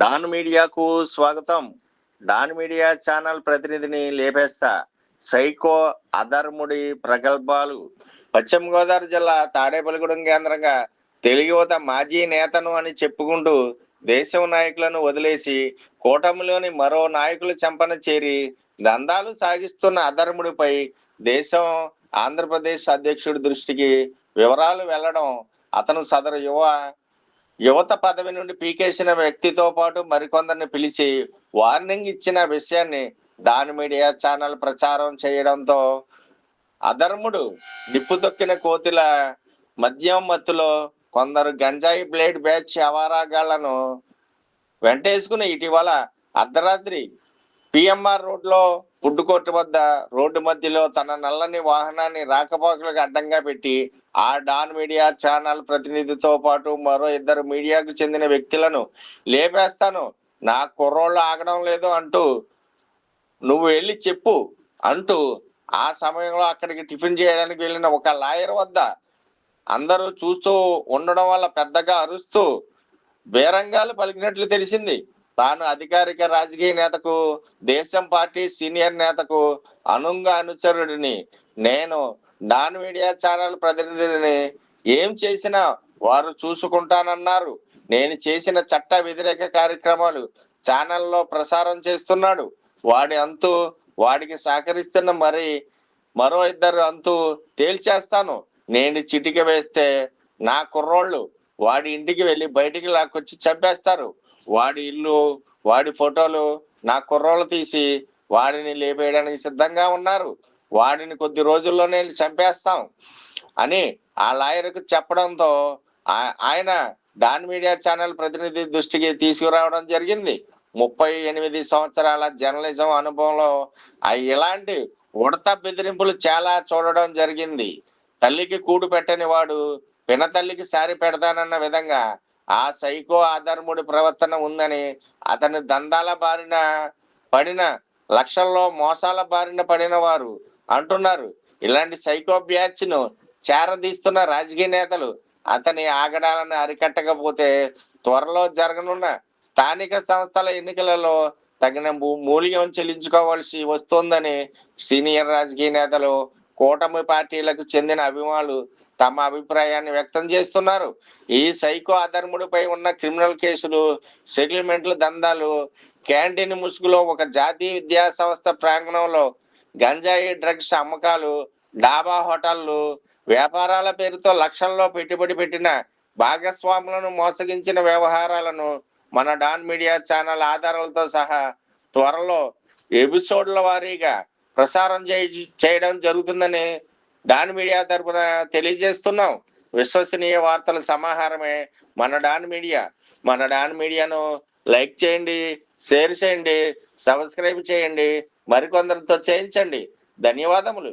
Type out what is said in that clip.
Don మీడియాకు స్వాగతం. Don media channel ప్రతినిధిని లేపేస్తా. సైకో అధర్ముడి ప్రగల్భాలు. పశ్చిమ గోదావరి జిల్లా తాడేపల్లిగూడెం కేంద్రంగా తెలుగు యువత మాజీ నేతను అని చెప్పుకుంటూ దేశం నాయకులను వదిలేసి కూటమిలోని మరో నాయకుల చెంపన చేరి దందాలు సాగిస్తున్న అధర్ముడిపై దేశం ఆంధ్రప్రదేశ్ అధ్యక్షుడి దృష్టికి వివరాలు వెళ్లడం, అతను సదరు యువత పదవి నుండి పీకేసిన వ్యక్తితో పాటు మరికొందరిని పిలిచి వార్నింగ్ ఇచ్చిన విషయాన్ని డాన్ మీడియా ఛానల్ ప్రచారం చేయడంతో అధర్ముడు నిప్పు తొక్కిన కోతిల మద్యం మత్తులో కొందరు గంజాయి బ్లేడ్ బ్యాచ్ అవారాగాళ్లను వెంటేసుకుని ఇటీవల అర్ధరాత్రి పిఎంఆర్ రోడ్లో ఫుడ్ కోర్టు వద్ద రోడ్డు మధ్యలో తన నల్లని వాహనాన్ని రాకపోకలకు అడ్డంగా పెట్టి ఆ డాన్ మీడియా ఛానల్ ప్రతినిధితో పాటు మరో ఇద్దరు మీడియాకు చెందిన వ్యక్తులను లేపేస్తాను, నా కుర్రోళ్ళు ఆగడం లేదు అంటూ నువ్వు వెళ్ళి చెప్పు అంటూ ఆ సమయంలో అక్కడికి టిఫిన్ చేయడానికి వెళ్ళిన ఒక లాయర్ వద్ద అందరూ చూస్తూ ఉండడం వల్ల పెద్దగా అరుస్తూ బేరంగాలు పలికినట్లు తెలిసింది. తాను అధికారిక రాజకీయ నేతకు, దేశం పార్టీ సీనియర్ నేతకు అనుచరుడిని, నేను డాన్ మీడియా ఛానల్ ప్రతినిధిని, ఏం చేసినా వారు చూసుకుంటానన్నారు. నేను చేసిన చట్ట వ్యతిరేక కార్యక్రమాలు ఛానల్లో ప్రసారం చేస్తున్నాడు. వాడి అంతు, వాడికి సహకరిస్తున్న మరో ఇద్దరు అంతు తేల్చేస్తాను. నేను చిటిక వేస్తే నా కుర్రోళ్ళు వాడి ఇంటికి వెళ్ళి బయటికి లాక్కొచ్చి చంపేస్తారు. వాడి ఇల్లు, వాడి ఫోటోలు నా కుర్రోళ్ళు తీసి వాడిని లేపేయడానికి సిద్ధంగా ఉన్నారు. వాడిని కొద్ది రోజుల్లోనే చంపేస్తాం అని ఆ లాయర్కు చెప్పడంతో ఆయన డాన్ మీడియా ఛానల్ ప్రతినిధి దృష్టికి తీసుకురావడం జరిగింది. 38 సంవత్సరాల జర్నలిజం అనుభవంలో ఇలాంటి ఉడత బెదిరింపులు చాలా చూడడం జరిగింది. తల్లికి కూడు పెట్టని వాడు పినతల్లికి సారి పెడతానన్న విధంగా ఆ సైకో అధర్ముడి ప్రవర్తన ఉందని, అతని దందాల బారిన పడిన లక్షల్లో మోసాల బారిన పడిన వారు అంటున్నారు. ఇలాంటి సైకో బ్యాచ్ ను చేరదీస్తున్న రాజకీయ నేతలు అతని ఆగడాలను అరికట్టకపోతే త్వరలో జరగనున్న స్థానిక సంస్థల ఎన్నికలలో తగిన మూల్యం చెల్లించుకోవాల్సి వస్తుందని సీనియర్ రాజకీయ నేతలు, కూటమి పార్టీలకు చెందిన అభిమానులు తమ అభిప్రాయాన్ని వ్యక్తం చేస్తున్నారు. ఈ సైకో అధర్ముడిపై ఉన్న క్రిమినల్ కేసులు, సెటిల్మెంట్ల దందాలు, క్యాంటీన్ ముసుగులో ఒక జాతీయ విద్యా సంస్థ ప్రాంగణంలో గంజాయి డ్రగ్స్ అమ్మకాలు, డాబా హోటళ్లు వ్యాపారాల పేరుతో లక్షల్లో పెట్టుబడి పెట్టిన భాగస్వాములను మోసగించిన వ్యవహారాలను మన డాన్ మీడియా ఛానల్ ఆధారాలతో సహా త్వరలో ఎపిసోడ్ల వారీగా ప్రసారం చేయడం జరుగుతుందని డాన్ మీడియా తరపున తెలియజేస్తున్నాం. విశ్వసనీయ వార్తల సమాహారమే మన డాన్ మీడియా. మన డాన్ మీడియాను లైక్ చేయండి, షేర్ చేయండి, సబ్స్క్రైబ్ చేయండి, మరికొందరితో చేయించండి. ధన్యవాదములు.